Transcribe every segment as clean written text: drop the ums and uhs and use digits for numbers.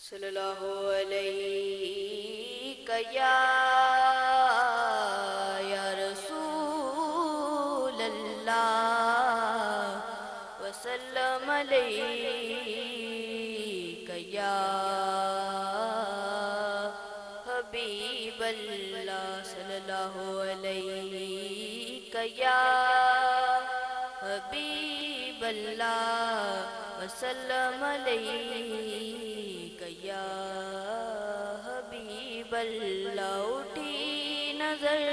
صلی اللہ علیہ یا رسول اللہ وسلم علیک یا حبیب اللہ صلی اللہ علیہ یا حبیب اللہ وسلم علیک یا حبیب اللہ اٹھی نظر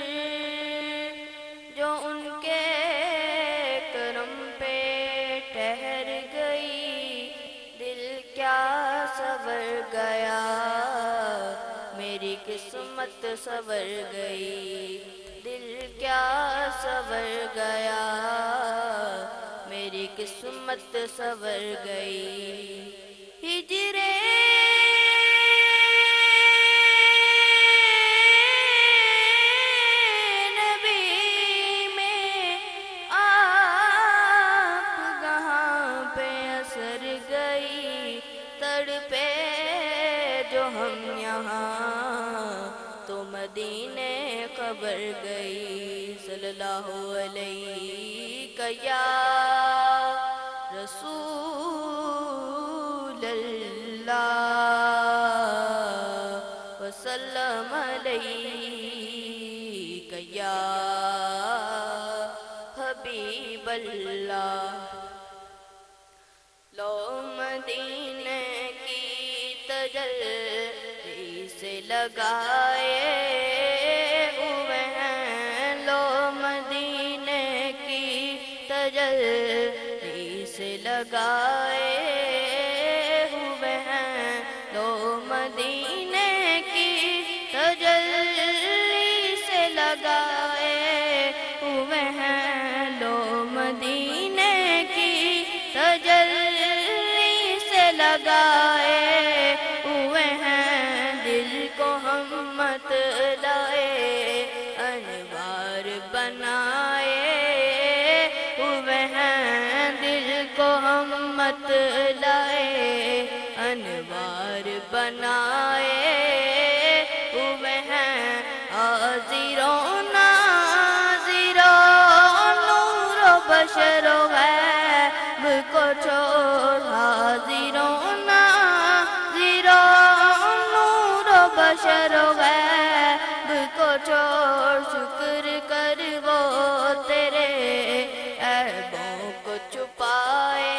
جو ان کے کرم پہ ٹھہر گئی دل کیا سنور گیا میری قسمت سنور گئی دل کیا سنور گیا میری قسمت سنور گئی ہجر نبی میں آپ کہاں پہ اثر گئی تڑپے جو ہم یہاں تو مدینے خبر گئی صلی اللہ علیہ یا رسول اللہ وسلم علیک یا حبیب اللہ لو مدینے کی تجلی سے لگائے ہوئے ہیں لو مدینے کی تجلی سے لگائے ہوئے ہیں لو مدینے کی تجلی سے لگائے ہوئے ہیں لو مدینے کی تجلی سے لگائے ہوئے ہیں دل کو ہم مت لائے انوار بنائے ہوئے ہیں دل کو ہم مت لائے انوار بنائے ہوئے ہیں حاضروں ناظروں نور و بشر و غیب کو چھوڑ حاضروں ناظروں نور و بشر و غیب کو چھوڑ شکر کر وہ تیرے عیبوں کو چھپائے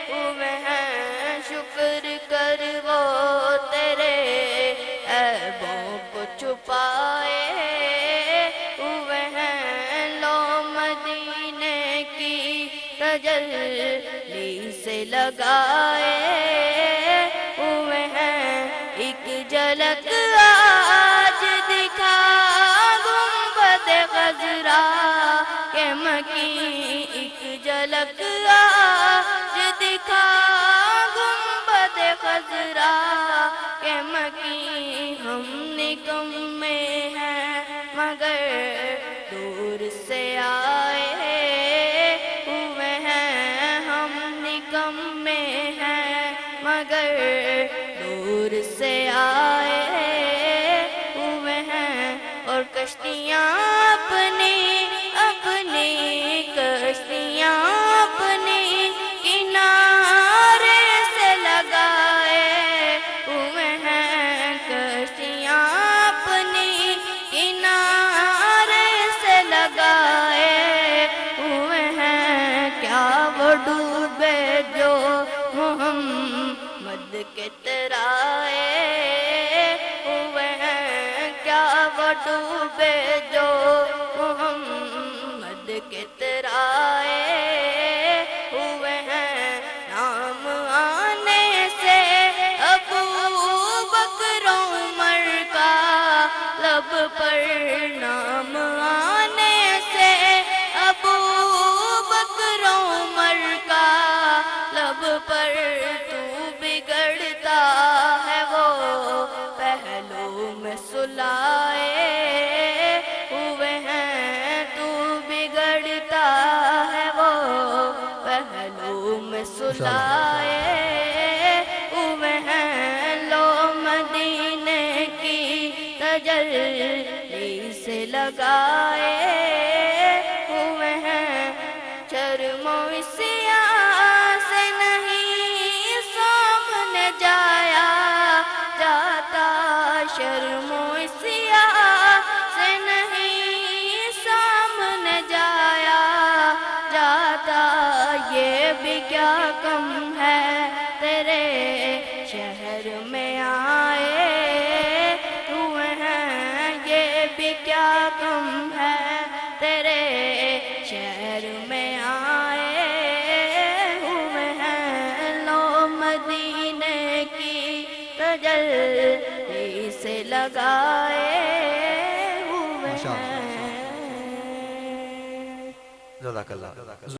ہوئے ہیں شکر کر وہ تیرے عیبوں کو چھپائے ہوئے ہیں لو مدینے کی تجلی سے لگائے ہوئے ہیں ایک جھلک آج دکھا گنبد خضرا کے مکیں ایک جھلک آج دکھا گنبد خضرا کے مکیں ہم نکمے ہیں مگر دور سے آئے ہوئے ہیں ہم نکمے ہیں مگر دور سے آئے ہوئے ہیں اور کشتیاں اپنی اپنی کشتیاں اپنی کنارے سے لگائے ہوئے ہیں کشتیاں اپنی کنارے سے لگائے ہوئے ہیں کیا وہ ڈوبے جو محمد کے ترائے ہوئے ہیں کیا وہ ڈوبے جو محمد کے ترائے ہوئے ہیں نام آنے سے ابو بکر عمر کا لب پر نام آنے سے ابو بکر عمر کا لب پر تو بگڑتا ہے وہ پہلو میں سلائے ہوئے ہیں تو بگڑتا ہے وہ پہلو میں سلائے ہوئے ہیں تجلی سے لگائے ہوئے ہیں، شرم و سیاہ سے نہیں سامنے جایا جاتا، شرم و سیاہ سے نہیں سامنے جایا جاتا، یہ بھی کیا کم ہے تیرے شہر میں آئے ہوئے ہیں، یہ بھی کیا کم ہے تیرے شہر میں آئے ہوئے ہیں، لو مدینے کی تجلی سے لگائے